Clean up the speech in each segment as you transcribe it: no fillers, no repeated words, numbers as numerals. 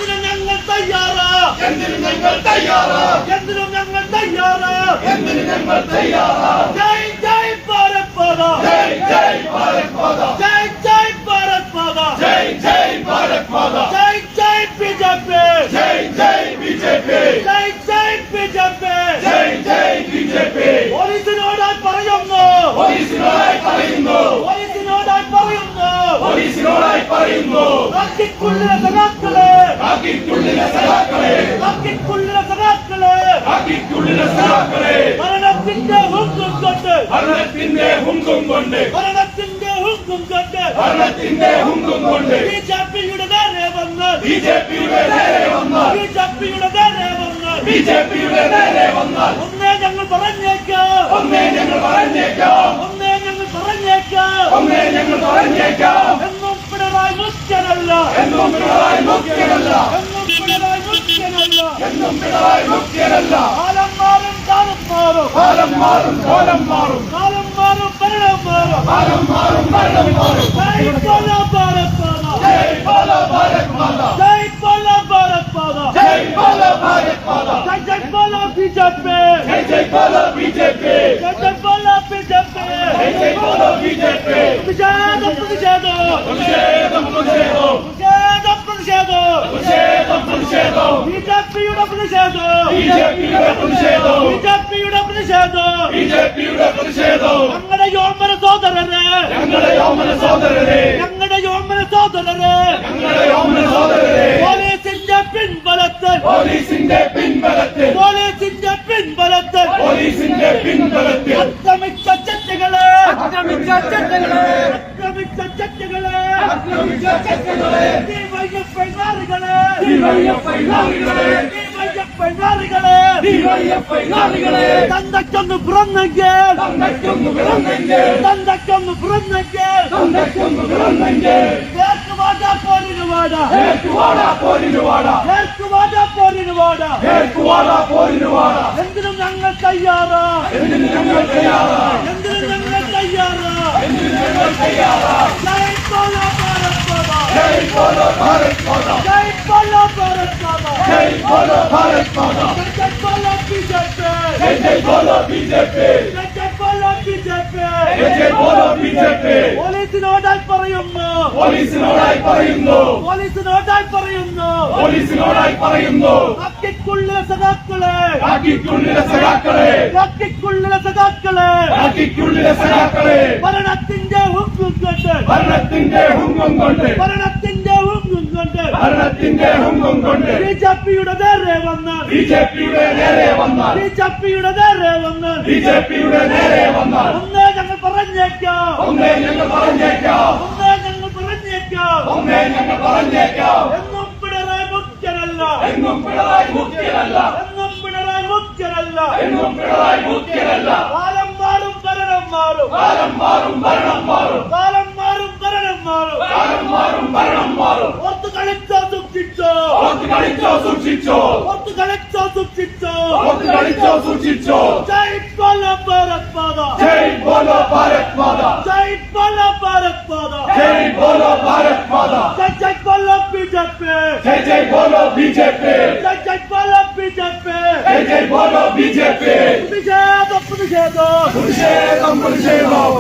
എന്തിനും ഞങ്ങൾ തയ്യാറാ, എന്തിനും ഞങ്ങൾ തയ്യാറാ, എന്തിനും ഞങ്ങൾ തയ്യാറാ, എന്തിനും ഞങ്ങൾ തയ്യാറാ. ജയ് ജയ് ഭാരത് മാതാ, ജയ് ജയ് ഭാരത് മാതാ, ജയ് ജയ് ഭാരത് മാതാ, ജയ് ജയ് ഭാരത് മാതാ, ജയ് ജയ് ബിജെപി, ജയ് ജയ് ബിജെപി, ജയ് ജയ് ബിജെപി. ജയ് ജയ് ബിജെപി. പോലീസിനോടായി പറയുന്നു, പോലീസിനോടായി പറയുന്നു, പോലീസിനോടായി പറയുന്നു, പോലീസിനോടായി പറയുന്നു. കാക്കിക്കുള്ളിലെ സഖാക്കളെ, കാക്കിക്കുള്ളിലെ സഖാക്കളെ, കാക്കിക്കുള്ളിലെ സഖാക്കളെ, കാക്കിക്കുള്ളിലെ സഖാക്കളെ, ഭരണത്തിന്റെ ഹുങ്കും കൊണ്ട്, ഭരണത്തിന്റെ ഹുങ്കും കൊണ്ട്, ഭരണത്തിന്റെ ഹുങ്കും കൊണ്ട്, ഭരണത്തിന്റെ ഹുങ്കും കൊണ്ട് ബിജെപിയുടെ നേരെ വന്ന്, ബിജെപിയുടെ നേരെ വന്നാൽ, ബിജെപിയുടെ നേരെ വന്ന്, ബിജെപിയുടെ നേരെ വന്നാൽ ഒന്നേ ഞങ്ങൾ പറഞ്ഞേക്കാം, ഒന്നേ ഞങ്ങൾ പറഞ്ഞേക്കാം, ഒന്നേ ഞങ്ങൾ പറഞ്ഞേക്കാം, ഒന്നേ ഞങ്ങൾ പറഞ്ഞേക്കാം. എന്നും പിണറായി മുഖ്യനല്ല, എന്നും പിണറായി മുഖ്യനല്ല, എന്നും പിണറായി മുഖ്യനല്ല. എന്നും പിണറായി മുഖ്യനല്ല. കാലം മാറും, കാലം മാറും, കാലം മാറും, കോലം മാറും, കാലം മാറും, ഭരണം മാറും. കാലം മാറും, ഭരണം മാറും. ജയ് ബോലോ ഭാരത് മാതാ, ജയ് ബോലോ ഭാരത് മാതാ, ജയ് ബോലോ ഭാരത് മാതാ, ജയ് ബോലോ ഭാരത് മാതാ, ജയ് ജയ് ബോലോ ബിജെപി, ജയ് ജയ് ബോലോ ബിജെപി, ജയ് ജയ് ബോലോ ബിജെപി. ജയ് ജയ് ബോലോ ബിജെപി. പ്രതിഷേധം, പ്രതിഷേധം, പ്രതിഷേധം, പ്രതിഷേധം, പ്രതിഷേധം, പ്രതിഷേധം. പ്രതിഷേധം, പ്രതിഷേധം. ബിജെപിയുടെ പ്രതിഷേധം, ബിജെപിയുടെ പ്രതിഷേധം, ബിജെപിയുടെ പ്രതിഷേധം. ബിജെപിയുടെ പ്രതിഷേധം. ഞങ്ങളുടെ യോമന സോദരരെ, ഞങ്ങളുടെ യോമന സഹോദരരെ, ഞങ്ങളുടെ യോമന സോദരരെ, ഞങ്ങളുടെ യോമന സഹോദരരെ, പോലീസിന്റെ പിൻബലത്തിൽ, പോലീസിന്റെ പിൻബലത്തിൽ, പോലീസിന്റെ പിൻബലത്തിൽ പോലീസിന്റെ പിൻബലത്തിൽ ആക്രമിച്ച ചെറ്റുകളെ, ആക്രമിച്ച ചെറ്റകളെ, ആക്രമിച്ച ചെറ്റുകളെ, ആക്രമിച്ച ചെറ്റകളെ, ഡിവൈഎഫ്ഐ നാറികളെ, ഡിവൈഎഫ്ഐ നാറികളെ, ഡിവൈഎഫ്ഐ നാറികളെ, ഡിവൈഎഫ്ഐ നാറികളെ, തന്തയ്ക്കൊന്ന് പിറന്നെങ്കിൽ, തന്തയ്ക്കൊന്ന് പിറന്നെങ്കിൽ, തന്തയ്ക്കൊന്ന് പിറന്നെങ്കിൽ, തന്തയ്ക്കൊന്ന് പിറന്നെങ്കിൽ, ഏക്കുവാടാ പോരിന് വാടാ, ഏറ്റുവാടാ പോരിന് വാടാ, ഏക്കുവാടാ പോരിന് വാടാ. ഏറ്റുവാടാ പോരിന് വാടാ. എന്തിനും ഞങ്ങൾ തയ്യാറാ, എന്തിന് ഞങ്ങൾ തയ്യാറാ, എന്തിനും ഞങ്ങൾ തയ്യാറാ. എന്തിന് ഞങ്ങൾ തയ്യാറാ. ജയ് ബോലോ ഭാരത് മാതാ, ജയ് ബോലോ ഭാരത് മാതാ, ജയ് ബോലോ ഭാരത് മാതാ, ജയ് ബോലോ ഭാരത് മാതാ, ജയ് ബോലോ ബിജെപി, ജയ് ജയ് ബോലോ ബിജെപി, ജയ് ബോലോ ബിജെപി. ജയ് ജയ് ബോലോ ബിജെപി. പോലീസിനോടായി പറയുന്നു, പോലീസിനോടായി പറയുന്നു, പോലീസിനോടായി പറയുന്നു, പോലീസിനോടായി പറയുന്നു. കാക്കിക്കുള്ളിലെ സഖാക്കളെ, കാക്കിക്കുള്ളിലെ സഖാക്കളെ, കാക്കിക്കുള്ളിലെ സഖാക്കളെ, കാക്കിക്കുള്ളിലെ സഖാക്കളെ, ഭരണത്തിന്റെ ഹുങ്കും കൊണ്ട്, ഭരണത്തിന്റെ ഹുങ്കും കൊണ്ട്, ഭരണത്തിന്റെ ഹുങ്കും കൊണ്ട് ഭരണത്തിന്റെ ഹുങ്കും കൊണ്ട് ബിജെപിയുടെ നേരെ വന്ന്, ബിജെപിയുടെ നേരെ വന്നാൽ, ബിജെപിയുടെ നേരെ വന്ന് ബിജെപിയുടെ നേരെ വന്നാൽ ഒന്നേ ഞങ്ങൾ പറഞ്ഞേക്കാം, ഒന്നേ ഞങ്ങൾ പറഞ്ഞേക്കാം, ഒന്നേ ഞങ്ങൾ പറഞ്ഞേക്കാം. ഒന്നേ ഞങ്ങൾ പറഞ്ഞേക്കാം. എന്നും പിണറായി മുഖ്യനല്ല, എന്നും പിണറായി മുഖ്യനല്ല, എന്നും പിണറായി മുഖ്യനല്ല. എന്നും പിണറായി മുഖ്യനല്ല. കാലം മാറും, ഭരണം മാറും, കാലം മാറും, ഭരണം മാറും, കാലം മാറും, ഭരണം മാറും. കാലം മാറും, ഭരണം മാറും. ഓർത്ത് കളിച്ചോ സൂക്ഷിച്ചോ, ഓർത്ത് കളിച്ചോ സൂക്ഷിച്ചോ, ഓർത്ത് കളിച്ചോ സൂക്ഷിച്ചോ. ഓർത്ത് കളിച്ചോ സൂക്ഷിച്ചോ. ജയ് ബോലോ ഭാരത് മാതാ, ജയ് ബോലോ ഭാരത് മാതാ, ജയ് ബോലോ ഭാരത് മാതാ, ജയ് ബോലോ ഭാരത് മാതാ, ജയ് ജയ് ബോലോ ബിജെപി, ജയ് ജയ് ബോലോ ബിജെപി, ജയ് ജയ് ബോലോ ബിജെപി. ജയ് ജയ് ബോലോ ബിജെപി. പ്രതിഷേധം, പ്രതിഷേധം, പ്രതിഷേധം, പ്രതിഷേധം,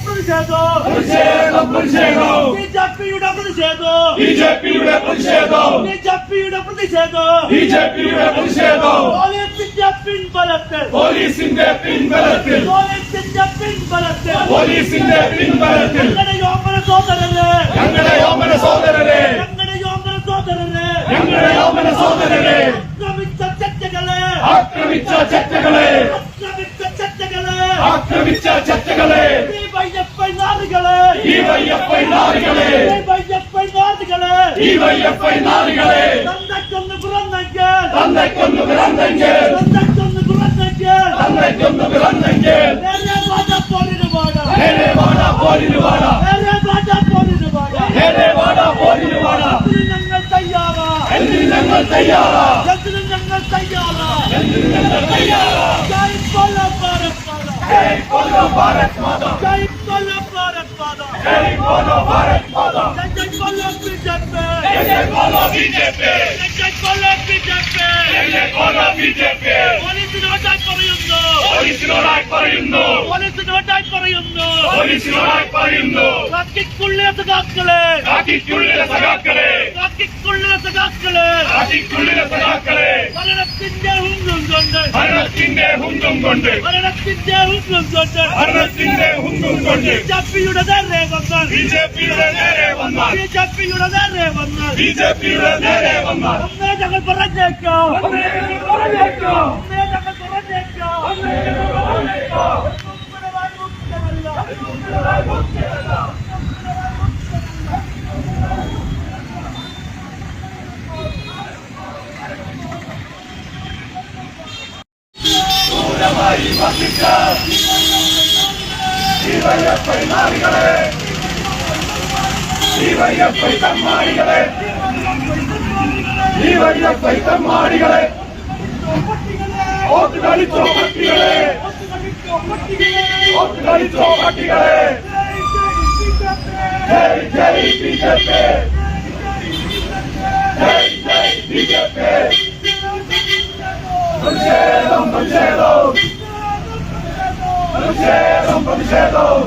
പ്രതിഷേധം, പ്രതിഷേധം. പ്രതിഷേധം, പ്രതിഷേധം. ബിജെപിയുടെ പ്രതിഷേധം, ബിജെപിയുടെ പ്രതിഷേധം, ബിജെപിയുടെ പ്രതിഷേധം. ബിജെപിയുടെ പ്രതിഷേധം. പോലീസിന്റെ പിൻബലത്തിൽ, പോലീസിന്റെ പിൻബലത്തിൽ, പോലീസിന്റെ പിൻബലത്തിൽ പോലീസിന്റെ പിൻബലത്തിൽ ഞങ്ങളുടെ യോമന സോദരരെ, ഞങ്ങളുടെ യോമന സഹോദരരെ, ഞങ്ങളുടെ യോമന സോദരരെ, ഞങ്ങളുടെ യോമന സഹോദരരെ, ആക്രമിച്ച ചെറ്റകളെ, ആക്രമിച്ച ചെറ്റകളെ, ആക്രമിച്ച ചെറ്റകളെ, ആക്രമിച്ച ചെറ്റകളെ, ഡിവൈഎഫ്ഐ നാറികളെ, ഡിവൈഎഫ്ഐ നാറികളെ, ഡിവൈഎഫ്ഐ നാറികളെ. ഡിവൈഎഫ്ഐ നാറികളെ, തന്തയ്ക്കൊന്ന് പിറന്നെങ്കിൽ, തന്തയ്ക്കൊന്ന് പിറന്നെങ്കിൽ, തന്തയ്ക്കൊന്ന് പിറന്നെങ്കിൽ, തന്തയ്ക്കൊന്ന് പിറന്നെങ്കിൽ, നേരെ വാടാ പോരിന് വാടാ, നേരെ വാടാ പോരിന് വാടാ, നേരെ വാടാ പോരിന് വാടാ. നേരെ വാടാ പോരിന് വാടാ. എന്തിനും ഞങ്ങൾ തയ്യാറാ, എന്തിന് ഞങ്ങൾ തയ്യാറാ, എന്തിനും ഞങ്ങൾ തയ്യാറാ. എന്തിന് ഞങ്ങൾ തയ്യാറാ. ജയ് ബോലോ ഭാരത് മാതാ, ജയ് ബോലോ ഭാരത് മാതാ, ജയ് ബോലോ ഭാരത് മാതാ, ജയ് ബോലോ ഭാരത് മാതാ, ജയ് ബോലോ ബിജെപി, जय बोलो बीजेपी जय बोलो बीजेपी जय बोलो बीजेपी പോലീസിനോടായി പറയുന്നു പോലീസിനോടായി പറയുന്നു പോലീസിനോടായി പറയുന്നു പോലീസിനോടായി പറയുന്നു കാക്കിക്കുള്ളിലെ സഖാക്കളെ കാക്കിക്കുള്ളിലെ സഖാക്കളെ കാക്കിക്കുള്ളിലെ സഖാക്കളെ കാക്കിക്കുള്ളിലെ സഖാക്കളെ ഭരണത്തിന്റെ ഹുങ്കും കൊണ്ട് ഭരണത്തിന്റെ ഹുങ്കും കൊണ്ട് ഭരണത്തിന്റെ ഹുങ്കും കൊണ്ട് ഭരണത്തിന്റെ ഹുങ്കും കൊണ്ട് ബിജെപിയുടെ നേരെ വന്നാൽ ബിജെപിയുടെ നേരെ വന്നാൽ ബിജെപിയുടെ നേരെ വന്നാൽ ബിജെപിയുടെ നേരെ വന്നാൽ ഒന്നേ ഞങ്ങൾ പറഞ്ഞേക്കാം ഒന്നേ ഞങ്ങൾ പറഞ്ഞേക്കാം ഒന്നേ ഞങ്ങൾ പറഞ്ഞേക്കാം ഒന്നേ ഞങ്ങൾ പറഞ്ഞേക്കാം ക്രൂരമായി വർദ്ധിച്ച ഡിവൈഎഫ്ഐ നാറികളെ ഡിവൈഎഫ്ഐ തമ്മാടികളെ ഡിവൈഎഫ്ഐ തമ്മാടികളെ ഓത്ത് കളിച്ചോ പട്ടികളെ ഓത്ത് കളിച്ചോ പട്ടികളെ ജയ് ജയ് ബിജെപി ജയ് ജയ് ബിജെപി പ്രതിഷേധം പ്രതിഷേധം പ്രതിഷേധം പ്രതിഷേധം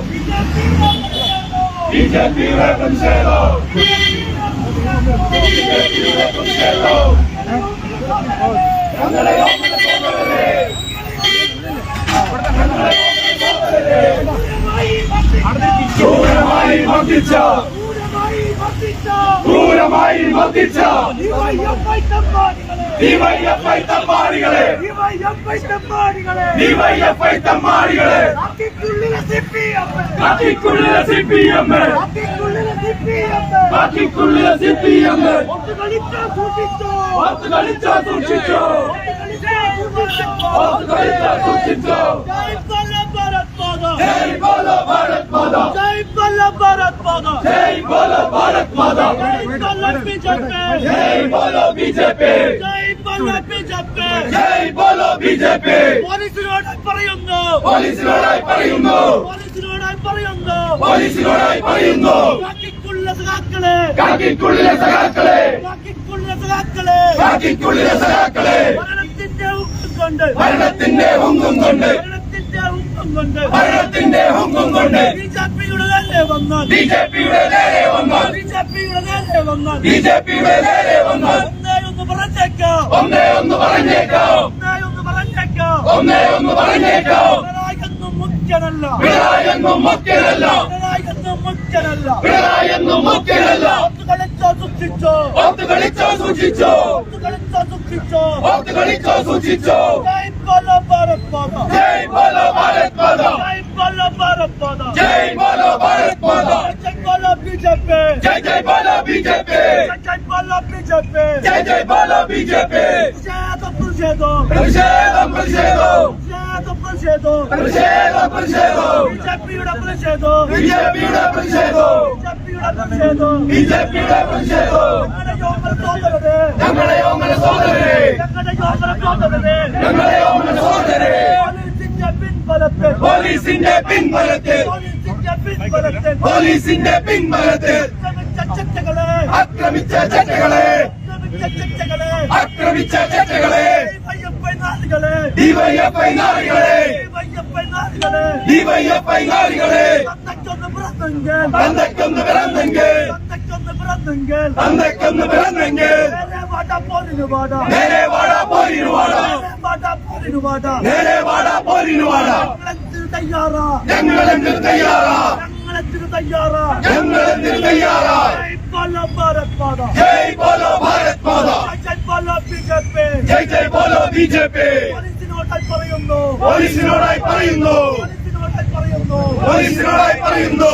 ബിജെപിയുടെ പ്രതിഷേധം ബിജെപിയുടെ പ്രതിഷേധം ഞങ്ങളെ ക്രൂരമായി മർദ്ദിച്ച ക്രൂരമായി മർദ്ദിച്ച ഡിവൈഎഫ്ഐ തമ്മാടികളെ ഡിവൈഎഫ്ഐ തമ്മാടികളെ കാക്കിക്കുള്ളിലെ സിപിഎം കാക്കിക്കുള്ളിലെ സിപിഎം ഒത്ത് കളിച്ചാ സൂക്ഷിച്ചോ ഒത്ത് കളിച്ചാ സൂക്ഷിച്ചോ जय बोलो भारत माता जय बोलो भारत माता जय बोलो भारत माता जय बोलो बीजेपी जय बोलो बीजेपी जय बोलो बीजेपी जय बोलो बीजेपी പോലീസിനോടായി പറയുന്നു പോലീസിനോടായി പറയുന്നു പോലീസിനോടായി പറയുന്നു പോലീസിനോടായി പറയുന്നു കാക്കിക്കുള്ളിലെ സഖാക്കളെ കാക്കിക്കുള്ളിലെ സഖാക്കളെ കാക്കിക്കുള്ളിലെ സഖാക്കളെ കാക്കിക്കുള്ളിലെ സഖാക്കളെ ഭരണത്തിന്റെ ഹുങ്കും കൊണ്ട് ഭരണത്തിന്റെ ഹുങ്കും കൊണ്ട് ഭരണത്തിന്റെ ഹുങ്കും കൊണ്ട് ഭരണത്തിന്റെ ഹുങ്കും കൊണ്ട് ബിജെപിയുടെ നേരെ വന്നാൽ ബിജെപിയുടെ നേരെ വന്നാൽ ബിജെപിയുടെ നേരെ വന്നാൽ ബിജെപിയുടെ നേരെ വന്നാൽ ഒന്നേ ഒന്ന് പറഞ്ഞേക്കാം ഒന്നേ ഒന്ന് പറഞ്ഞേക്കാം ഒന്നേ ഒന്ന് പറഞ്ഞേക്കാം ഒന്നേ ഒന്ന് പറഞ്ഞേക്കാം പിണറായിയൊന്നും മുഖ്യനല്ല പിണറായിയൊന്നും മുഖ്യനല്ല പിണറായിയൊന്നും മുഖ്യനല്ല പിണറായിയൊന്നും മുഖ്യനല്ല ഒത്ത് കളിച്ചോ സൂക്ഷിച്ചോ ഓത്ത് കളിച്ചോ സൂക്ഷിച്ചോ ഒത്ത് കളിച്ചോ സൂക്ഷിച്ചോ ഓത്ത് കളിച്ചോ സൂക്ഷിച്ചോ ജയ് ബോലോ ഭാരത് മാതാ ജയ് ബോലോ ഭാരത് മാതാ ജയ് ബോലോ ഭാരത് മാതാ ജയ് ബോലോ ഭാരത് മാതാ ജയ് ബോലോ ബിജെപി ജയ് ജയ് ബോലോ ബിജെപി ജയ് ബോലോ ബിജെപി ജയ് ജയ് ബോലോ ബിജെപി പ്രതിഷേധം പ്രതിഷേധം പ്രതിഷേധം പ്രതിഷേധം പ്രതിഷേധം പ്രതിഷേധം ബിജെപിയുടെ പ്രതിഷേധം ബിജെപിയുടെ പ്രതിഷേധം ബിജെപിയുടെ പ്രതിഷേധം ബിജെപിയുടെ പ്രതിഷേധം ഞങ്ങളെ യോമന സോദരരെ ഞങ്ങളെ യോമന സോദരരെ പോലീസിന്റെ പിൻബലത്തിൽ പോലീസിന്റെ പിൻബലത്തിൽ ആക്രമിച്ച ചട്ടകളെ ആക്രമിച്ച ചട്ടകളെ ഡിവൈഎഫ്ഐ നാറികളെ ഡിവൈഎഫ്ഐ നാറികളെ തന്തയ്ക്കൊന്ന് പിറന്നെങ്കിൽ തന്തയ്ക്കൊന്ന് പിറന്നെങ്കിൽ നേരെ വാടാ പോരിനു വാടാ നേരെ വാടാ പോരിനു വാടാ ഞങ്ങളെന്തിന് തയ്യാറാ ഞങ്ങളെന്തിന് തയ്യാറാ ജയ് ബോലോ ഭാരത് മാതാ ജയ് ജയ് ബോലോ ബിജെപി പോലീസിനോടായി പറയുന്നു പോലീസിനോടായി പറയുന്നു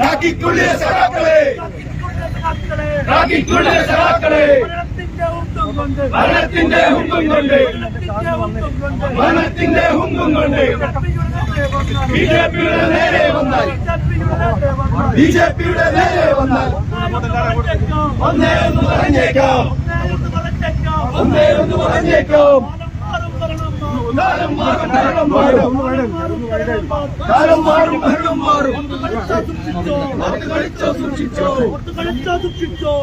കാക്കിക്കുള്ളിലെ സഖാക്കളെ കാക്കിക്കുള്ളിലെ സഖാക്കളെ ഭരണത്തിന്റെ ഹുങ്കും കൊണ്ട് ഭരണത്തിന്റെ ഹുങ്കും കൊണ്ട് ബിജെപിയുടെ നേരെ വന്നാൽ ബിജെപിയുടെ നേരെ വന്നാൽ ഒന്നേ ഒന്ന് പറഞ്ഞേക്കാം ഒന്നേ ഒന്ന് പറഞ്ഞേക്കാം കാലം മാറും ഭരണം മാറും കാലം മാറും ഭരണം മാറും ഓർത്ത് കളിച്ചോ സൂക്ഷിച്ചോ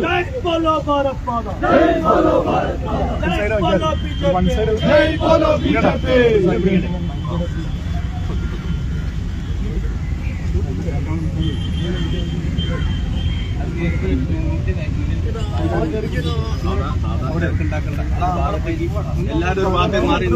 ജയ് ബോലോ ഭാരത് മാതാ ജയ് ബോലോ ഭാരത് മാതാ ജയ് ബോലോ ബിജെപി ജയ് ബോലോ ബിജെപി എല്ലാരും ഭാഗം മാറി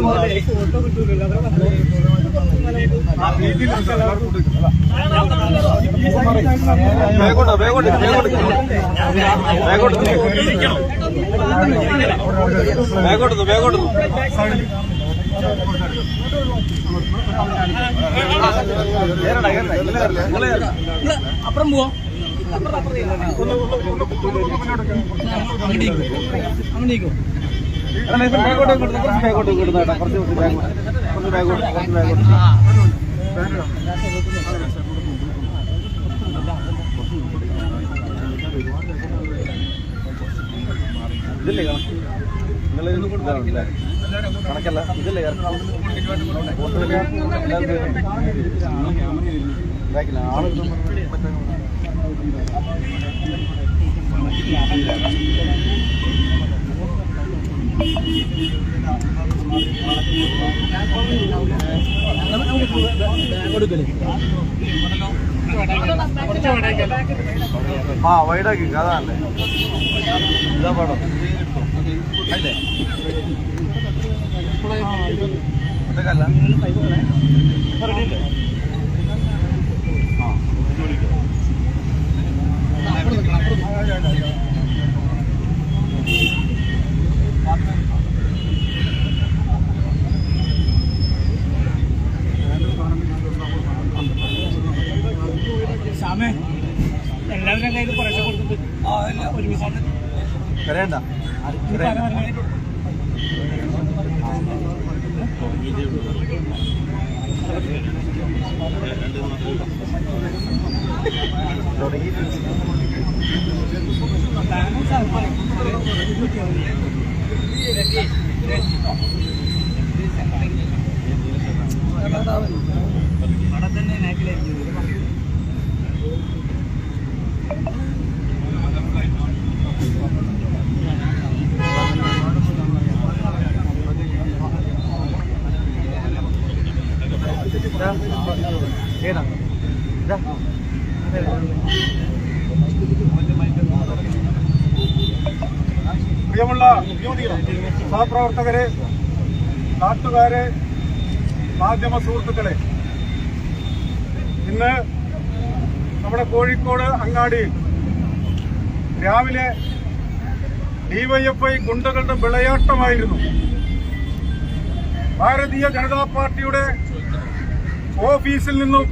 അപ്പുറം പോവാ അങ്ങോട്ടേക്കോ ഇതില്ലേ കണക്കല്ല ഇതില്ലേ ആള് ആ വൈഡാക്കി അതാണല്ലേ ഇതാ പാടം അല്ലേ ഒറ്റക്കല്ല സാമേ എല്ലാവരും കയ്യിൽ കുറേശ്ശെ കൊടുത്തിട്ട് ഒരുമിച്ച് കരയണ്ട പ്രിയമുള്ള സഹപ്രവർത്തകരെ, നാട്ടുകാരെ, മാധ്യമ സുഹൃത്തുക്കളെ, ഇന്ന് നമ്മുടെ കോഴിക്കോട് അങ്ങാടിയിൽ രാവിലെ ഡിവൈഎഫ്ഐ ഗുണ്ടകളുടെ വിളയാട്ടമായിരുന്നു. ഭാരതീയ ജനതാ പാർട്ടിയുടെ ഓഫീസിൽ നിന്നും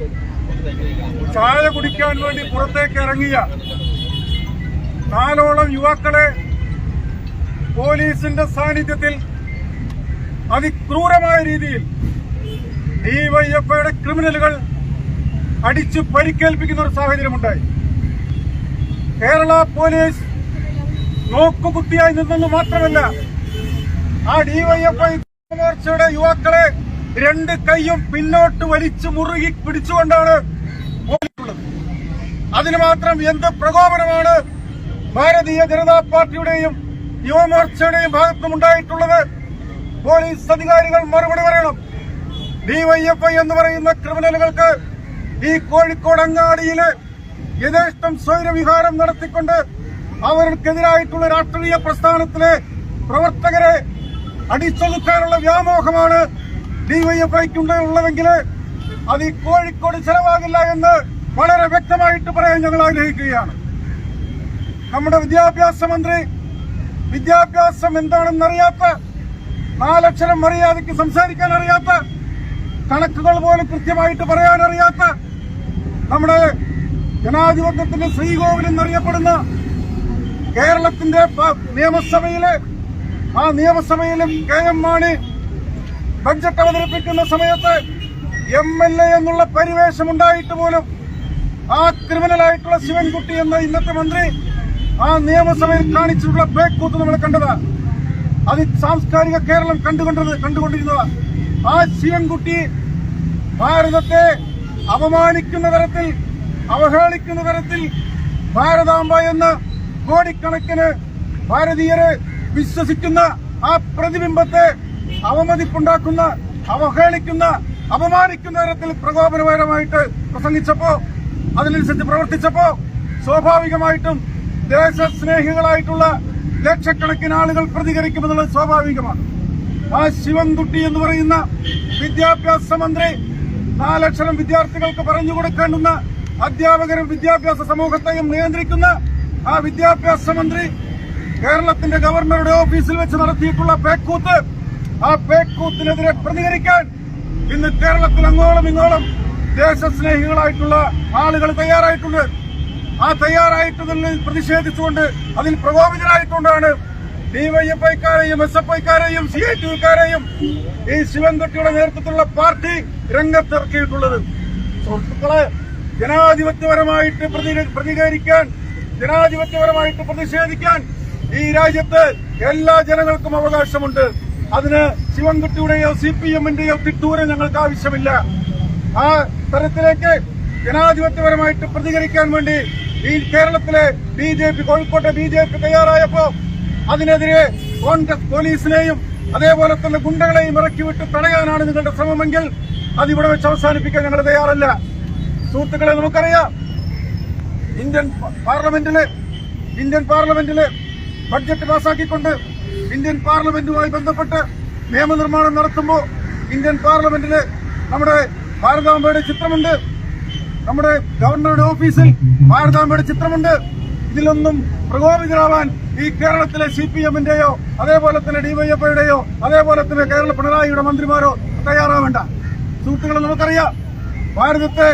ചായ കുടിക്കാൻ വേണ്ടി പുറത്തേക്ക് ഇറങ്ങിയ 4ഓളം യുവാക്കളെ പോലീസിന്റെ സാന്നിധ്യത്തിൽ അതിക്രൂരമായ രീതിയിൽ ഡിവൈഎഫ്ഐയുടെ ക്രിമിനലുകൾ അടിച്ചു പരിക്കേൽപ്പിക്കുന്ന ഒരു സാഹചര്യമുണ്ടായി. കേരള പോലീസ് നോക്കുകുത്തിയായി നിന്നെന്ന് മാത്രമല്ല, ആ ഡിവൈഎഫ്ഐ മോർച്ചയുടെ യുവാക്കളെ 2 കൈയും പിന്നോട്ട് വലിച്ചു മുറുകി പിടിച്ചുകൊണ്ടാണ് പോലീസുള്ളത്. അതിന് മാത്രം എന്ത് പ്രകോപനമാണ് ഭാരതീയ ജനതാ പാർട്ടിയുടെയും യുവമോർച്ചയുടെയും ഭാഗത്തുനിന്നുണ്ടായിട്ടുള്ളത്? പോലീസ് അധികാരികൾ മറുപടി പറയണം. ഡിവൈഎഫ്ഐ എന്ന് പറയുന്ന ക്രിമിനലുകൾക്ക് ഈ കോഴിക്കോട് അങ്ങാടിയില് യഥേഷ്ടം സ്വൈരവിഹാരം നടത്തിക്കൊണ്ട് അവർക്കെതിരായിട്ടുള്ള രാഷ്ട്രീയ പ്രസ്ഥാനത്തിലെ പ്രവർത്തകരെ അടിച്ചൊതുക്കാനുള്ള വ്യാമോഹമാണ് ഡിവൈഎഫ്ഐക്കുള്ളതെങ്കിൽ അത് ഈ കോഴിക്കോട് ചെലവാകില്ല എന്ന് വളരെ വ്യക്തമായിട്ട് പറയാൻ ഞങ്ങൾ ആഗ്രഹിക്കുകയാണ്. നമ്മുടെ വിദ്യാഭ്യാസ മന്ത്രി വിദ്യാഭ്യാസം എന്താണെന്നറിയാത്ത, 4 അക്ഷരം മര്യാദയ്ക്ക് സംസാരിക്കാൻ അറിയാത്ത, കണക്കുകൾ പോലും കൃത്യമായിട്ട് പറയാനറിയാത്ത, നമ്മുടെ ജനാധിപത്യത്തിന്റെ ശ്രീകോവിൽ എന്നറിയപ്പെടുന്ന കേരളത്തിന്റെ നിയമസഭയിലും KM മാണി ബഡ്ജറ്റ് അവതരിപ്പിക്കുന്ന സമയത്ത് MLA എന്നുള്ള പരിവേഷമുണ്ടായിട്ട് പോലും ആ ക്രിമിനലായിട്ടുള്ള ശിവൻകുട്ടി എന്ന ഇന്നത്തെ മന്ത്രി ആ നിയമസഭയിൽ കാണിച്ചിട്ടുള്ള പേക്കൂത്ത് നമ്മൾ കണ്ടതാ. സാംസ്കാരിക കേരളം കണ്ടുകൊണ്ടിരുന്നതാണ്. ആ ശിവൻകുട്ടി ഭാരതത്തെ അപമാനിക്കുന്ന തരത്തിൽ, അവഹേളിക്കുന്ന തരത്തിൽ ഭാരതാംബ എന്ന കോടിക്കണക്കിന് ഭാരതീയരെ വിശ്വസിക്കുന്ന ആ പ്രതിബിംബത്തെ അവമതിപ്പുണ്ടാക്കുന്ന, അവഹേളിക്കുന്ന, അപമാനിക്കുന്ന തരത്തിൽ പ്രകോപനപരമായിട്ട് പ്രസംഗിച്ചപ്പോ, അതിനനുസരിച്ച് പ്രവർത്തിച്ചപ്പോ സ്വാഭാവികമായിട്ടും ദേശസ്നേഹികളായിട്ടുള്ള ലക്ഷക്കണക്കിന് ആളുകൾ പ്രതികരിക്കുമെന്നുള്ളത് സ്വാഭാവികമാണ്. ആ ശിവൻകുട്ടി എന്ന് പറയുന്ന വിദ്യാഭ്യാസ മന്ത്രി 4 ലക്ഷം വിദ്യാർത്ഥികൾക്ക് പറഞ്ഞു കൊടുക്കേണ്ടുന്ന അധ്യാപകരും വിദ്യാഭ്യാസ സമൂഹത്തെയും നിയന്ത്രിക്കുന്ന ആ വിദ്യാഭ്യാസ മന്ത്രി കേരളത്തിന്റെ ഗവർണറുടെ ഓഫീസിൽ വെച്ച് നടത്തിയിട്ടുള്ള പേക്കൂത്ത്, ആ പേക്കൂത്തിനെതിരെ പ്രതികരിക്കാൻ ഇന്ന് കേരളത്തിൽ അങ്ങോളം ഇങ്ങോളം ദേശസ്നേഹികളായിട്ടുള്ള ആളുകൾ തയ്യാറായിട്ടുണ്ട്. ആ തയ്യാറായിട്ടുള്ളതിൽ പ്രതിഷേധിച്ചുകൊണ്ട്, അതിൽ പ്രകോപിതരായിട്ടുകൊണ്ടാണ് ഡിവൈഎഫ്ഐക്കാരെയും SFIക്കാരെയും CITUക്കാരെയും ഈ ശിവൻകുട്ടിയുടെ നേതൃത്വത്തിലുള്ള പാർട്ടി രംഗത്തിറക്കിയിട്ടുള്ളത്. സുഹൃത്തുക്കളെ, ജനാധിപത്യപരമായിട്ട് പ്രതികരിക്കാൻ, ജനാധിപത്യപരമായിട്ട് പ്രതിഷേധിക്കാൻ ഈ രാജ്യത്ത് എല്ലാ ജനങ്ങൾക്കും അവകാശമുണ്ട്. അതിന് ശിവൻകുട്ടിയുടെയോ CPMന്റെയോ തിട്ടൂരം ഞങ്ങൾക്ക് ആവശ്യമില്ല. ആ തരത്തിലേക്ക് ജനാധിപത്യപരമായിട്ട് പ്രതികരിക്കാൻ വേണ്ടി ഈ കേരളത്തിലെ BJP, കോഴിക്കോട്ടെ BJP തയ്യാറായപ്പോ അതിനെതിരെ കോൺഗ്രസ് പോലീസിനെയും അതേപോലെ തന്നെ ഗുണ്ടകളെയും ഇറക്കിവിട്ട് തടയാനാണ് നിങ്ങളുടെ ശ്രമമെങ്കിൽ അതിവിടെ വെച്ച് അവസാനിപ്പിക്കാൻ ഞങ്ങൾ തയ്യാറല്ല. സുഹൃത്തുക്കളെ, നമുക്കറിയാം ഇന്ത്യൻ പാർലമെന്റിലെ ബഡ്ജറ്റ് പാസാക്കിക്കൊണ്ട് ഇന്ത്യൻ പാർലമെന്റുമായി ബന്ധപ്പെട്ട് നിയമനിർമ്മാണം നടത്തുമ്പോൾ ഇന്ത്യൻ പാർലമെന്റില് നമ്മുടെ ഭാരതാംബയുടെ ചിത്രമുണ്ട്, നമ്മുടെ ഗവർണറുടെ ഓഫീസിൽ ഭാരതാംബയുടെ ചിത്രമുണ്ട്. ഇതിലൊന്നും പ്രകോപിതരാവാൻ ഈ കേരളത്തിലെ CPMന്റെയോ അതേപോലെ തന്നെ DYFIയുടെയോ അതേപോലെ തന്നെ കേരള പിണറായിയുടെ മന്ത്രിമാരോ തയ്യാറാവേണ്ട. സുഹൃത്തുക്കളെ, നമുക്കറിയാം ഭാരതത്തെ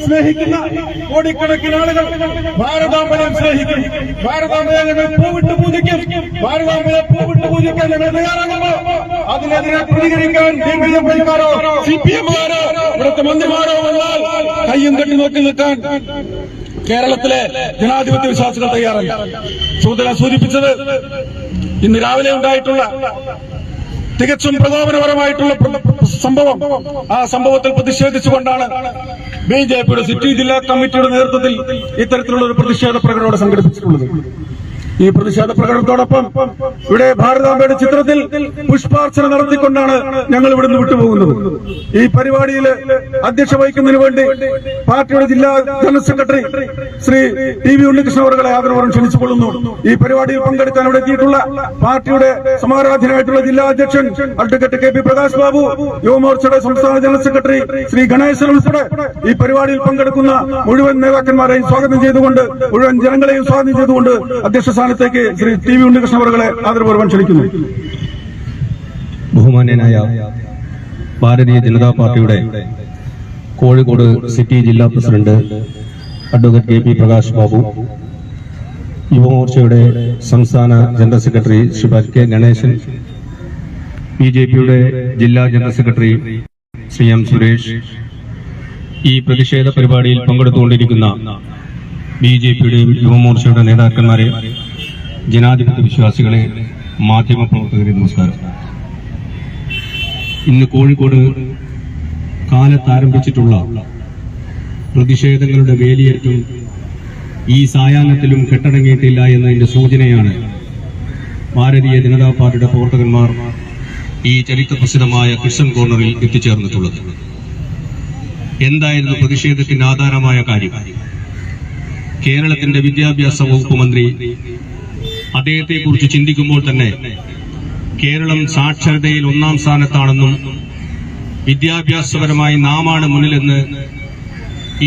സ്നേഹിക്കുന്ന കോടിക്കണക്കിന് ആളുകൾ ഭാരതാംബയെ സ്നേഹിക്കും. ഭാരതാംബയെ ഞങ്ങൾ പൂവിട്ട് പൂജിക്കും. ഭാരതാംബയെ പൂവിട്ട് പൂജിക്കാൻ ഞങ്ങൾ തയ്യാറാകുന്നു. അതിനെതിരെ പ്രതികരിക്കാൻ DYFIക്കാരോ CPMകാരോ ഇവിടുത്തെ മന്ത്രിമാരോ വന്നാൽ കയ്യും കെട്ടി നോക്കി നിൽക്കാൻ കേരളത്തിലെ ജനാധിപത്യ വിശ്വാസികൾ തയ്യാറല്ല. സുഹൃത്തുക്കളെ, സൂചിപ്പിച്ചത് ഇന്ന് രാവിലെ ഉണ്ടായിട്ടുള്ള തികച്ചും പ്രകോപനപരമായിട്ടുള്ള സംഭവം. ആ സംഭവത്തിൽ പ്രതിഷേധിച്ചുകൊണ്ടാണ് BJPയുടെ സിറ്റി ജില്ലാ കമ്മിറ്റിയുടെ നേതൃത്വത്തിൽ ഇത്തരത്തിലുള്ള ഒരു പ്രതിഷേധ പ്രകടനം സംഘടിപ്പിച്ചിട്ടുള്ളത്. ഈ പ്രതിഷേധ പ്രകടനത്തോടൊപ്പം ഇവിടെ ഭാരതാംബയുടെ ചിത്രത്തിൽ പുഷ്പാർച്ചന നടത്തിക്കൊണ്ടാണ് ഞങ്ങൾ ഇവിടുന്ന് വിട്ടുപോകുന്നത്. ഈ പരിപാടിയിൽ അധ്യക്ഷ വഹിക്കുന്നതിന് വേണ്ടി പാർട്ടിയുടെ ജില്ലാ general secretary Shri TV Unnikrishnan അവരെ ആദരവോടെ ക്ഷണിച്ചുകൊള്ളുന്നു. ഈ പരിപാടിയിൽ പങ്കെടുക്കാൻ ഇവിടെ എത്തിയിട്ടുള്ള പാർട്ടിയുടെ സമാരാധനായിട്ടുള്ള ജില്ലാ അധ്യക്ഷൻ അഡ്വക്കേറ്റ് KP പ്രകാശ് ബാബു, യുവമോർച്ചയുടെ സംസ്ഥാന ജനറൽ സെക്രട്ടറി ശ്രീ ഗണേശൻ ഉൾപ്പെടെ ഈ പരിപാടിയിൽ പങ്കെടുക്കുന്ന മുഴുവൻ നേതാക്കന്മാരെയും സ്വാഗതം ചെയ്തുകൊണ്ട്, മുഴുവൻ ജനങ്ങളെയും സ്വാഗതം ചെയ്തുകൊണ്ട് അധ്യക്ഷ സ്ഥാനത്തേക്ക് ശ്രീ TV ഉണ്ണികൃഷ്ണൻ അവരെ ആദരപൂർവ്വം ക്ഷണിക്കുന്നു. ബഹുമാന്യനായ ഭാരതീയ ജനതാ പാർട്ടിയുടെ കോഴിക്കോട് സിറ്റി ജില്ലാ president advocate KP Prakash Babu, യുവമോർച്ചയുടെ സംസ്ഥാന general secretary Shri K Ganesan, BJPയുടെ ജില്ലാ general secretary Shri M Suresh, ഈ പ്രതിഷേധ പരിപാടിയിൽ പങ്കെടുത്തുകൊണ്ടിരിക്കുന്ന BJPയുടെയും യുവമോർച്ചയുടെ നേതാക്കന്മാരെ, ജനാധിപത്യ വിശ്വാസികളെ, മാധ്യമപ്രവർത്തകരെ, നമസ്കാരം. ഇന്ന് കോഴിക്കോട് കാലത്താരംഭിച്ചിട്ടുള്ള പ്രതിഷേധങ്ങളുടെ വേലിയേറ്റം ഈ സായാഹ്നത്തിലും കെട്ടടങ്ങിയിട്ടില്ല എന്നതിന്റെ സൂചനയാണ് ഭാരതീയ ജനതാ പാർട്ടിയുടെ പ്രവർത്തകന്മാർ ഈ ചരിത്രപ്രസിദ്ധമായ ക്രിസ്ത്യൻ കോർണറിൽ എത്തിച്ചേർന്നിട്ടുള്ളത്. എന്തായിരുന്നു പ്രതിഷേധത്തിന്റെ ആധാരമായ കാര്യം? കേരളത്തിന്റെ വിദ്യാഭ്യാസ വകുപ്പ് മന്ത്രി അദ്ദേഹത്തെക്കുറിച്ച് ചിന്തിക്കുമ്പോൾ തന്നെ കേരളം സാക്ഷരതയിൽ 1ാം സ്ഥാനത്താണെന്നും വിദ്യാഭ്യാസപരമായി നാമാണ് മുന്നിലെന്ന്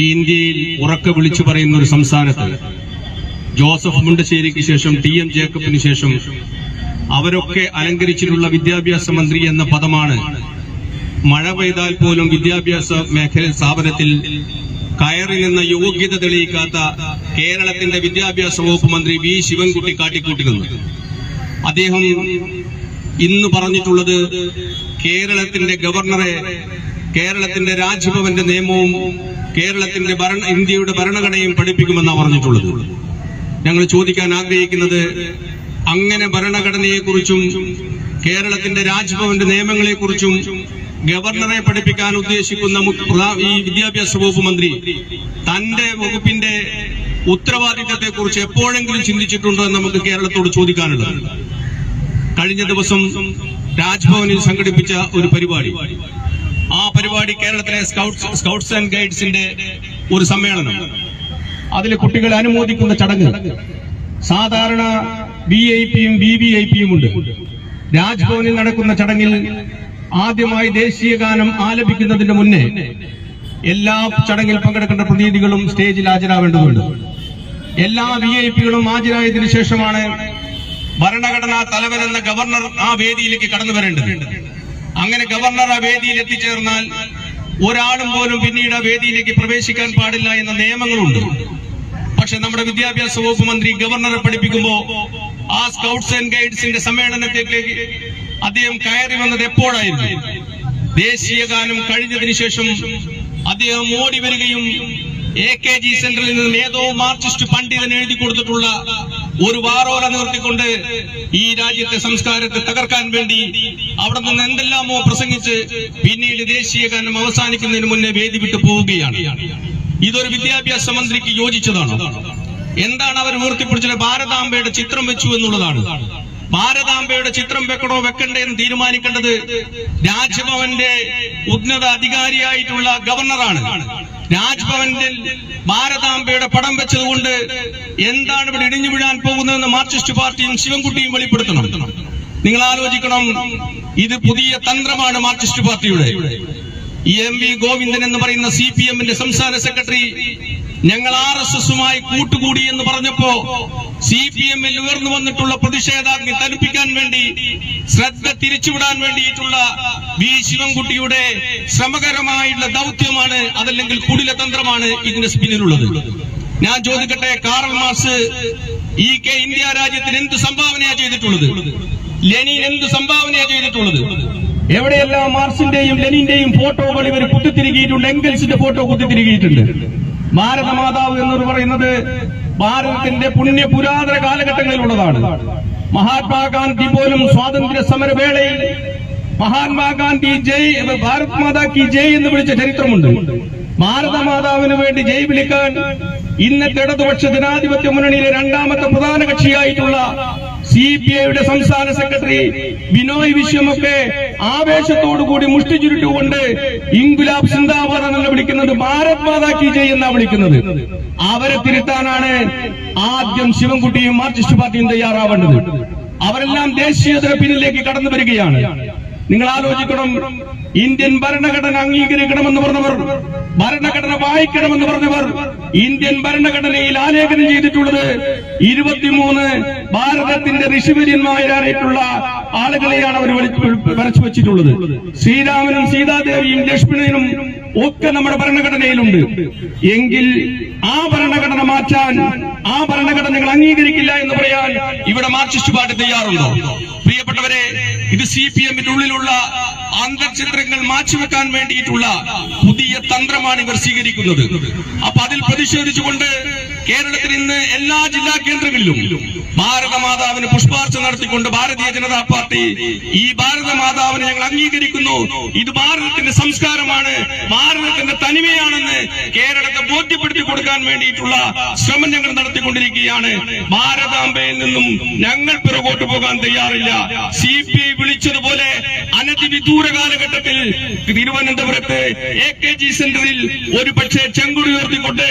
ഈ ഇന്ത്യയിൽ ഉറക്കെ വിളിച്ചു പറയുന്ന ഒരു സംസ്ഥാനത്ത് ജോസഫ് മുണ്ടശ്ശേരിക്ക് ശേഷം TM ജേക്കബിന് ശേഷം അവരൊക്കെ അലങ്കരിച്ചിട്ടുള്ള വിദ്യാഭ്യാസ മന്ത്രി എന്ന പദമാണ് മഴ പെയ്താൽ പോലും വിദ്യാഭ്യാസ മേഖല സ്ഥാപനത്തിൽ കയറി നിന്ന യോഗ്യത തെളിയിക്കാത്ത കേരളത്തിന്റെ വിദ്യാഭ്യാസ വകുപ്പ് മന്ത്രി V ശിവൻകുട്ടി കാട്ടിക്കൂട്ടുന്നത്. അദ്ദേഹം ഇന്ന് പറഞ്ഞിട്ടുള്ളത് കേരളത്തിന്റെ ഗവർണറെ, കേരളത്തിന്റെ രാജ്ഭവന്റെ നിയമവും കേരളത്തിന്റെ ഇന്ത്യയുടെ ഭരണഘടനയും പഠിപ്പിക്കുമെന്നാണ് പറഞ്ഞിട്ടുള്ളത്. ഞങ്ങൾ ചോദിക്കാൻ ആഗ്രഹിക്കുന്നത്, അങ്ങനെ ഭരണഘടനയെക്കുറിച്ചും കേരളത്തിന്റെ രാജ്ഭവന്റെ നിയമങ്ങളെക്കുറിച്ചും ഗവർണറെ പഠിപ്പിക്കാൻ ഉദ്ദേശിക്കുന്ന ഈ വിദ്യാഭ്യാസ വകുപ്പ് മന്ത്രി തന്റെ വകുപ്പിന്റെ ഉത്തരവാദിത്തത്തെക്കുറിച്ച് എപ്പോഴെങ്കിലും ചിന്തിച്ചിട്ടുണ്ടോ എന്ന് നമുക്ക് കേരളത്തോട് ചോദിക്കാനുള്ളത്. കഴിഞ്ഞ ദിവസം രാജ്ഭവനിൽ സംഘടിപ്പിച്ച ഒരു പരിപാടി, ആ പരിപാടി കേരളത്തിലെ സ്കൗട്ട്സ് ആൻഡ് ഗൈഡ്സിന്റെ ഒരു സമ്മേളനം. അതിൽ കുട്ടികളെ അനുമോദിക്കുന്ന ചടങ്ങ്. സാധാരണ വിഐപിയും വിവിഐപിയും ഉണ്ട്. രാജ്ഭവനിൽ നടക്കുന്ന ചടങ്ങിൽ ആദ്യമായി ദേശീയ ഗാനം ആലപിക്കുന്നതിന് മുന്നേ എല്ലാ ചടങ്ങിൽ പങ്കെടുക്കേണ്ട പ്രതിനിധികളും സ്റ്റേജിൽ ഹാജരാവേണ്ടതുണ്ട്. എല്ലാ വിഐപികളും ഹാജരായതിനു ശേഷമാണ് ഭരണഘടനാ തലവൻ എന്ന ഗവർണർ ആ വേദിയിലേക്ക് കടന്നു വരേണ്ടത്. അങ്ങനെ ഗവർണർ ആ വേദിയിൽ എത്തിച്ചേർന്നാൽ ഒരാളും പോലും പിന്നീട് ആ വേദിയിലേക്ക് പ്രവേശിക്കാൻ പാടില്ല എന്ന നിയമങ്ങളുണ്ട്. പക്ഷെ നമ്മുടെ വിദ്യാഭ്യാസ വകുപ്പ് മന്ത്രി ഗവർണറെ പഠിപ്പിക്കുമ്പോൾ ആ സ്കൗട്ട്സ് ആൻഡ് ഗൈഡ്സിന്റെ സമ്മേളനത്തിലേക്ക് അദ്ദേഹം കയറി വന്നത് എപ്പോഴായിരുന്നു? ദേശീയ ഗാനം കഴിഞ്ഞതിന് ശേഷം അദ്ദേഹം ഓടി വരികയും AKG സെന്ററിൽ നിന്നും ഏതോ മാർക്സിസ്റ്റ് പണ്ഡിതൻ എഴുതി കൊടുത്തിട്ടുള്ള ഒരു വാറോല നിർത്തിക്കൊണ്ട് ഈ രാജ്യത്തെ സംസ്കാരത്തെ തകർക്കാൻ വേണ്ടി അവിടെ നിന്ന് എന്തെല്ലാമോ പ്രസംഗിച്ച് പിന്നീട് ദേശീയ ഗാനം അവസാനിക്കുന്നതിന് മുന്നേ വേദി വിട്ടു പോവുകയാണ്. ഇതൊരു വിദ്യാഭ്യാസ മന്ത്രിക്ക് യോജിച്ചതാണ്? എന്താണ് അവർ ഉയർത്തിപ്പിടിച്ചത്? ഭാരതാംബയുടെ ചിത്രം വെച്ചു എന്നുള്ളതാണ്. ഭാരതാംബയുടെ ചിത്രം വെക്കണോ വെക്കണ്ടേ എന്ന് തീരുമാനിക്കേണ്ടത് രാജ്ഭവന്റെ ഉന്നത അധികാരിയായിട്ടുള്ള ഗവർണറാണ്. രാജ്ഭവന്റെ ഭാരതാംബയുടെ പടം വെച്ചതുകൊണ്ട് എന്താണ് ഇവിടെ ഇടിഞ്ഞു വീഴാൻ പോകുന്നതെന്ന് മാർക്സിസ്റ്റ് പാർട്ടിയും ശിവൻകുട്ടിയും വെളിപ്പെടുത്തണം. നിങ്ങൾ ആലോചിക്കണം, ഇത് പുതിയ തന്ത്രമാണ് മാർക്സിസ്റ്റ് പാർട്ടിയുടെ. MV ഗോവിന്ദൻ എന്ന് പറയുന്ന CPMന്റെ സംസ്ഥാന സെക്രട്ടറി ഞങ്ങൾ RSSുമായി കൂട്ടുകൂടി എന്ന് പറഞ്ഞപ്പോ CPMൽ ഉയർന്നു വന്നിട്ടുള്ള പ്രതിഷേധാഗ്നി തണുപ്പിക്കാൻ വേണ്ടി, ശ്രദ്ധ തിരിച്ചുവിടാൻ വേണ്ടിയിട്ടുള്ള വി ശിവൻകുട്ടിയുടെ ശ്രമകരമായുള്ള ദൗത്യമാണ്, അതല്ലെങ്കിൽ കുടിലതന്ത്രമാണ് ഇതിന്റെ പിന്നിലുള്ളത്. ഞാൻ ചോദിക്കട്ടെ, കാറൽ മാർക്സ് ഇന്ത്യ രാജ്യത്തിന് എന്ത് സംഭാവനയാണ് ചെയ്തിട്ടുള്ളത്? ലെനിൻ എന്ത് സംഭാവനയാണ് ചെയ്തിട്ടുള്ളത്? എവിടെയെല്ലാം മാർക്സിന്റെയും ലെനിന്റെയും ഫോട്ടോകൾ ഇവർ കുത്തിത്തിരികിയിട്ടുണ്ട്. എംഗൽസിന്റെ ഫോട്ടോ കുത്തിത്തിരികിയിട്ടുണ്ട്. ഭാരതമാതാവ് എന്ന് പറയുന്നത് ഭാരതത്തിന്റെ പുണ്യ പുരാതന കാലഘട്ടങ്ങളിലുള്ളതാണ്. മഹാത്മാഗാന്ധി പോലും സ്വാതന്ത്ര്യ സമരവേളയിൽ മഹാത്മാഗാന്ധി ജയ്, ഭാരത് മാതാ കി ജയ് എന്ന് വിളിച്ച ചരിത്രമുണ്ട്. ഭാരതമാതാവിന് വേണ്ടി ജയ് വിളിക്കാൻ ഇന്നത്തെ ഇടതുപക്ഷ ജനാധിപത്യ മുന്നണിയിലെ രണ്ടാമത്തെ പ്രധാന കക്ഷിയായിട്ടുള്ള CPIയുടെ സംസ്ഥാന സെക്രട്ടറി ബിനോയ് വിശ്വമൊക്കെ ആവേശത്തോടുകൂടി മുഷ്ടി ചുരുട്ടുകൊണ്ട് ഇൻകുലാബ് സിന്ദാബാദ് എന്നല്ല വിളിക്കുന്നത്, ഭാരത് മാതാ കി ജയ് എന്നാ വിളിക്കുന്നത്. അവരെ തിരുത്താനാണ് ആദ്യം ശിവൻകുട്ടിയും മാർക്സിസ്റ്റ് പാർട്ടിയും തയ്യാറാവേണ്ടത്. അവരെല്ലാം ദേശീയതയുടെ പിന്നിലേക്ക് കടന്നു വരികയാണ്. നിങ്ങൾ ആലോചിക്കണം, ഇന്ത്യൻ ഭരണഘടന അംഗീകരിക്കണമെന്ന് പറഞ്ഞവർ, ഭരണഘടന വായിക്കണമെന്ന് പറഞ്ഞവർ, ഇന്ത്യൻ ഭരണഘടനയിൽ ആലേഖനം ചെയ്തിട്ടുള്ളത് 23 ഭാരതത്തിന്റെ ഋഷിവര്യന്മാരായിട്ടുള്ള ആളുകളെയാണ് അവർ വരച്ചു വെച്ചിട്ടുള്ളത്. ശ്രീരാമനും സീതാദേവിയും ലക്ഷ്മണനും ഒക്കെ നമ്മുടെ ഭരണഘടനയിലുണ്ട്. എങ്കിൽ ആ ഭരണഘടന മാറ്റാൻ, ആ ഭരണഘടന ഞങ്ങൾ അംഗീകരിക്കില്ല എന്ന് പറയാൻ ഇവിടെ മാർക്സിസ്റ്റ് പാർട്ടി തയ്യാറുണ്ടോ? പ്രിയപ്പെട്ടവരെ, ഇത് CPMന്റെ ഉള്ളിലുള്ള അന്തർചിത്രങ്ങൾ മാറ്റിവെക്കാൻ വേണ്ടിയിട്ടുള്ള പുതിയ തന്ത്രമാണ് ഇവർ സ്വീകരിക്കുന്നത്. അപ്പൊ അതിൽ പ്രതിഷേധിച്ചുകൊണ്ട് കേരളത്തിൽ ഇന്ന് എല്ലാ ജില്ലാ കേന്ദ്രങ്ങളിലും ഭാരതമാതാവിന് പുഷ്പാർച്ചന നടത്തിക്കൊണ്ട് ഭാരതീയ ജനതാ പാർട്ടി ഈ ഭാരതമാതാവിനെ ഞങ്ങൾ അംഗീകരിക്കുന്നു, ഇത് ഭാരതത്തിന്റെ സംസ്കാരമാണ്, ഭാരതത്തിന്റെ തനിമയാണെന്ന് കേരളത്തെ ബോധ്യപ്പെടുത്തി കൊടുക്കാൻ വേണ്ടിയിട്ടുള്ള ശ്രമം ഞങ്ങൾ നടത്തിക്കൊണ്ടിരിക്കുകയാണ്. ഭാരതാംബയിൽ നിന്നും ഞങ്ങൾ പിറകോട്ട് പോകാൻ തയ്യാറില്ല. CPI വിളിച്ചതുപോലെ അനധിവിദൂര കാലഘട്ടത്തിൽ തിരുവനന്തപുരത്ത് AKG സെന്ററിൽ ഒരു പക്ഷേ ചെങ്കുടി ഉയർത്തിക്കൊണ്ട്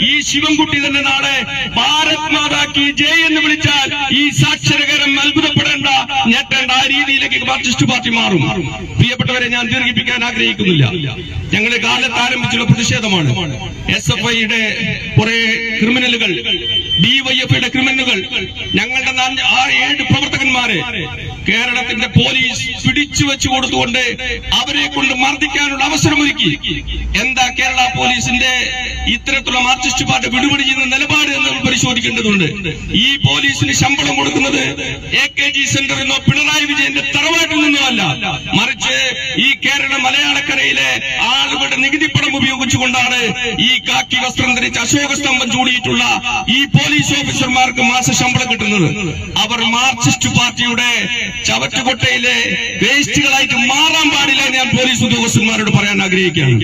ഈ ശിവൻകുട്ടി തന്നെ നാളെ ഭാരത് മാതാ കി ജയ് എന്ന് വിളിച്ചാൽ ഈ സാക്ഷരകരം അത്ഭുതപ്പെടേണ്ട, ഞെട്ടേണ്ട ആ രീതിയിലേക്ക് മാർക്സിസ്റ്റ് പാർട്ടി മാറും. പ്രിയപ്പെട്ടവരെ, ഞാൻ ദീർഘിപ്പിക്കാൻ ആഗ്രഹിക്കുന്നില്ല. ഞങ്ങളുടെ കാലത്ത് ആരംഭിച്ചുള്ള പ്രതിഷേധമാണ്. SFIയുടെ കുറെ ക്രിമിനലുകൾ, DYFയുടെ ക്രിമിനലുകൾ ഞങ്ങളുടെ 7 പ്രവർത്തകന്മാരെ കേരളത്തിന്റെ പോലീസ് പിടിച്ചു വെച്ചു കൊടുത്തുകൊണ്ട് അവരെ കൊണ്ട് മർദ്ദിക്കാനുള്ള അവസരമൊരുക്കി. എന്താ കേരള പോലീസിന്റെ ഇത്തരത്തിലുള്ള മാർക്സിസ്റ്റ് പാർട്ടി വിടുപടി ചെയ്യുന്ന നിലപാട് എന്ന് പരിശോധിക്കേണ്ടതുണ്ട്. ഈ പോലീസിന് ശമ്പളം കൊടുക്കുന്നത് AKG സെന്ററിൽ നിന്നോ പിണറായി വിജയന്റെ തറവാട്ടിൽ നിന്നോ അല്ല, മറിച്ച് ഈ കേരള മലയാളക്കരയിലെ ആളുകളുടെ നികുതി പണം ഉപയോഗിച്ചുകൊണ്ടാണ് ഈ കാക്കി വസ്ത്രം ധരിച്ച് അശോക സ്തംഭം ചൂടിയിട്ടുള്ള ഈ പോലീസ് ഓഫീസർമാർക്ക് മാസ ശമ്പളം കിട്ടുന്നത്. അവർ മാർക്സിസ്റ്റ് പാർട്ടിയുടെ ചവറ്റുകൊട്ടയിലെ വേസ്റ്റുകളായിട്ട് മാറാൻ പാടില്ല ഞാൻ പോലീസ് ഉദ്യോഗസ്ഥന്മാരോട് പറയാൻ ആഗ്രഹിക്കുകയാണ്.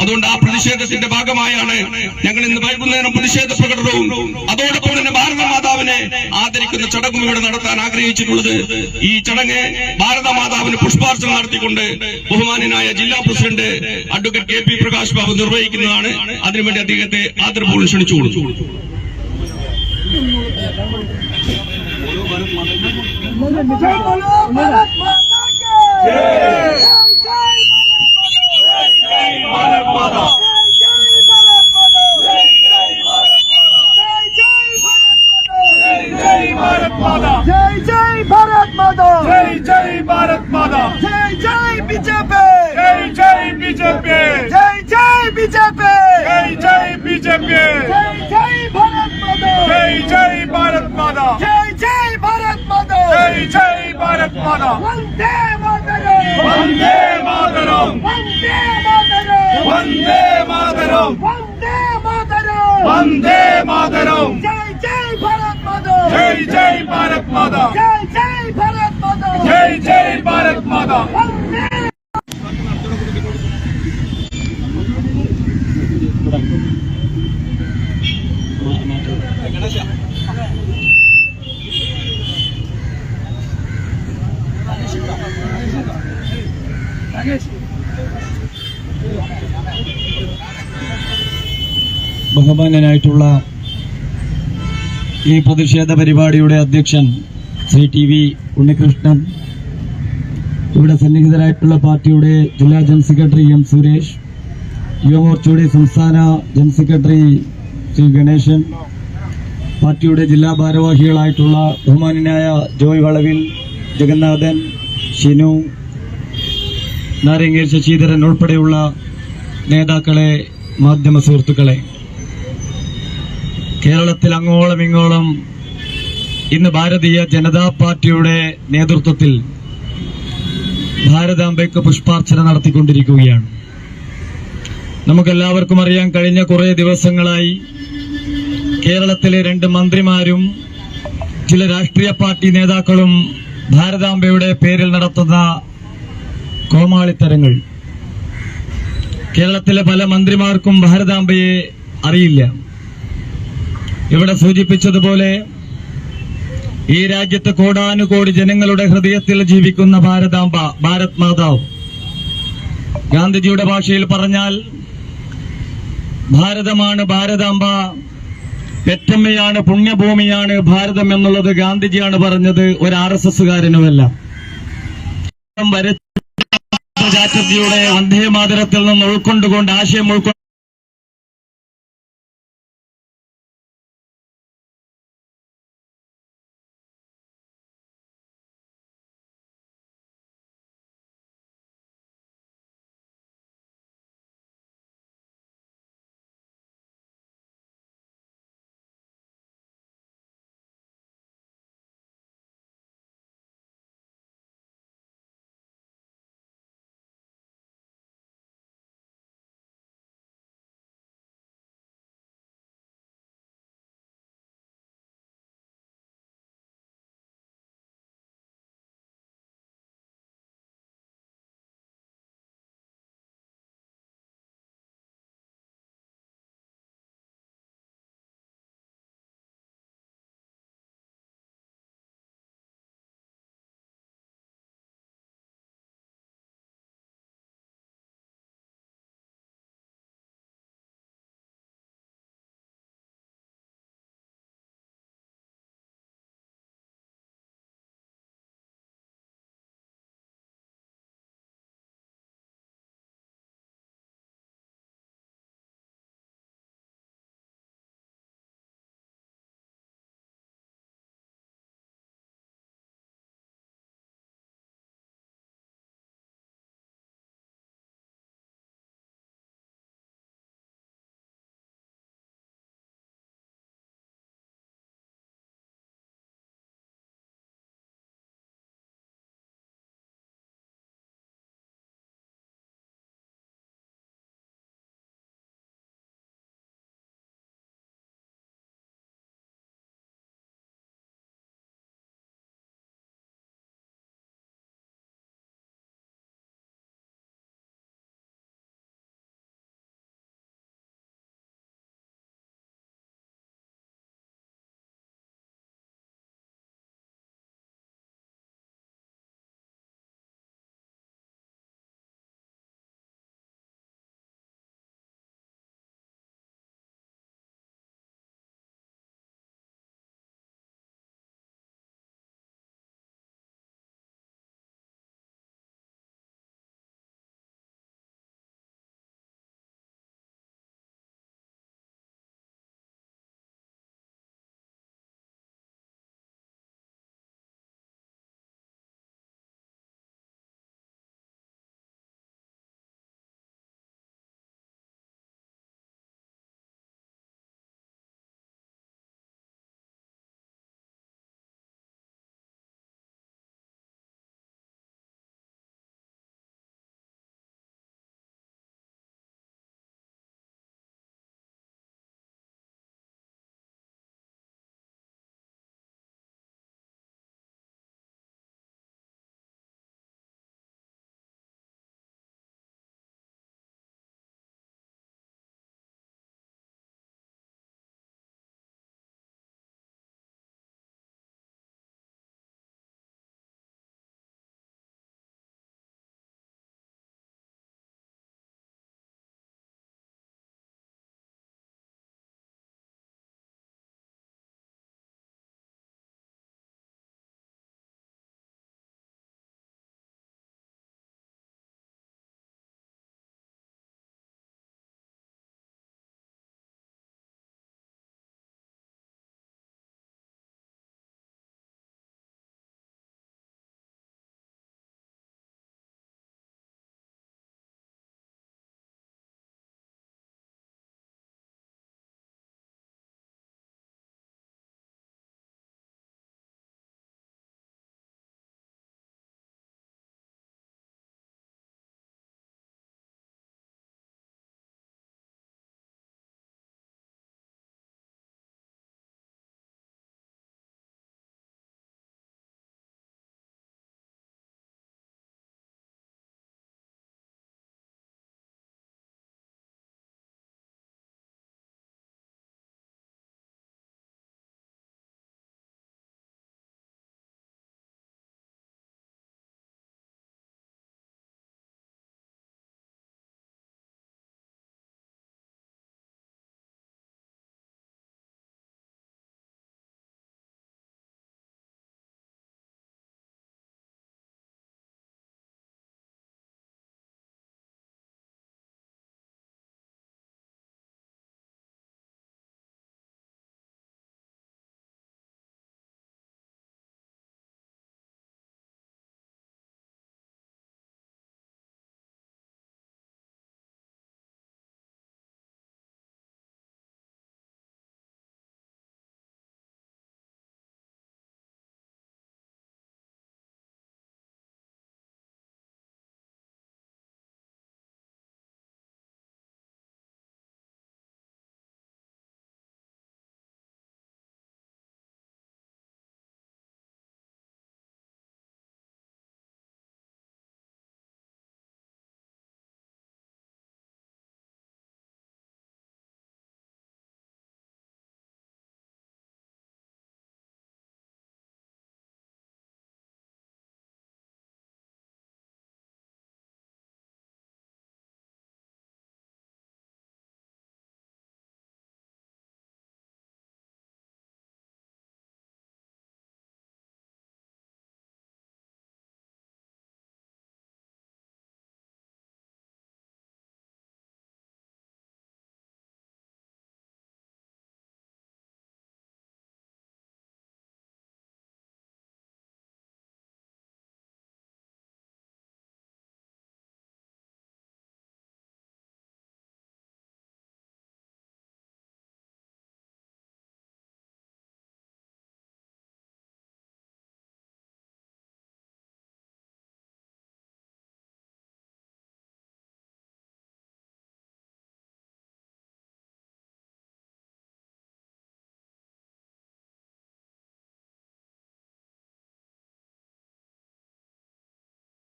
അതുകൊണ്ട് ആ പ്രതിഷേധത്തിന്റെ ഭാഗമായാണ് ഞങ്ങൾ ഇന്ന് വൈകുന്നേരം പ്രതിഷേധ പ്രകടനവും അതോടൊപ്പം തന്നെ ഭാരതമാതാവിനെ ആദരിക്കുന്ന ചടങ്ങും ഇവിടെ നടത്താൻ ആഗ്രഹിച്ചിട്ടുള്ളത്. ഈ ചടങ്ങ് ഭാരതമാതാവിന് പുഷ്പാർച്ചന നടത്തിക്കൊണ്ട് ബഹുമാന്യനായ ജില്ലാ president advocate KP Prakash Babu നിർവഹിക്കുന്നതാണ്. അതിനുവേണ്ടി അദ്ദേഹത്തെ ആദരപൂർവ്വം ക്ഷണിച്ചു കൊടുത്തു. वंदे मातरम जय जय भारत माता जय जय भारत माता जय जय भारत माता जय जय भारत माता ബഹുമാന്യനായിട്ടുള്ള ഈ പ്രതിഷേധ പരിപാടിയുടെ അധ്യക്ഷൻ ശ്രീ TV ഉണ്ണികൃഷ്ണൻ, ഇവിടെ സന്നിഹിതരായിട്ടുള്ള പാർട്ടിയുടെ ജില്ലാ ജനറൽ സെക്രട്ടറി M സുരേഷ്, യുവമോർച്ചയുടെ സംസ്ഥാന ജനറൽ സെക്രട്ടറി ശ്രീ ഗണേശൻ, പാർട്ടിയുടെ ജില്ലാ ഭാരവാഹികളായിട്ടുള്ള ബഹുമാന്യനായ ജോയ് വളവിൽ, ജഗന്നാഥൻ, ഷിനു, നാരങ്ങേൽ ശശിധരൻ ഉൾപ്പെടെയുള്ള നേതാക്കളെ, മാധ്യമ സുഹൃത്തുക്കളെ, കേരളത്തിൽ അങ്ങോളം ഇങ്ങോളം ഇന്ന് ഭാരതീയ ജനതാ പാർട്ടിയുടെ നേതൃത്വത്തിൽ ഭാരതാംബയ്ക്ക് പുഷ്പാർച്ചന നടത്തിക്കൊണ്ടിരിക്കുകയാണ്. നമുക്കെല്ലാവർക്കും അറിയാം, കഴിഞ്ഞ കുറെ ദിവസങ്ങളായി കേരളത്തിലെ 2 മന്ത്രിമാരും ചില രാഷ്ട്രീയ പാർട്ടി നേതാക്കളും ഭാരതാംബയുടെ പേരിൽ നടത്തുന്ന കോമാളിത്തരങ്ങൾ. കേരളത്തിലെ പല മന്ത്രിമാർക്കും ഭാരതാംബയെ അറിയില്ല. ഇവിടെ സൂചിപ്പിച്ചതുപോലെ ഈ രാജ്യത്ത് കോടാനുകോടി ജനങ്ങളുടെ ഹൃദയത്തിൽ ജീവിക്കുന്ന ഭാരതാംബ, ഭാരത് മാതാവ്, ഗാന്ധിജിയുടെ ഭാഷയിൽ പറഞ്ഞാൽ ഭാരതമാണ് ഭാരതാംബ, പെറ്റമ്മയാണ്, പുണ്യഭൂമിയാണ് ഭാരതം എന്നുള്ളത് ഗാന്ധിജിയാണ് പറഞ്ഞത്, ഒരു RSSകാരനുമല്ല. ചാറ്റർജിയുടെ വന്ദേ മാതരത്തിൽ നിന്ന് ഉൾക്കൊണ്ടുകൊണ്ട് ആശയം ഉൾക്കൊണ്ട്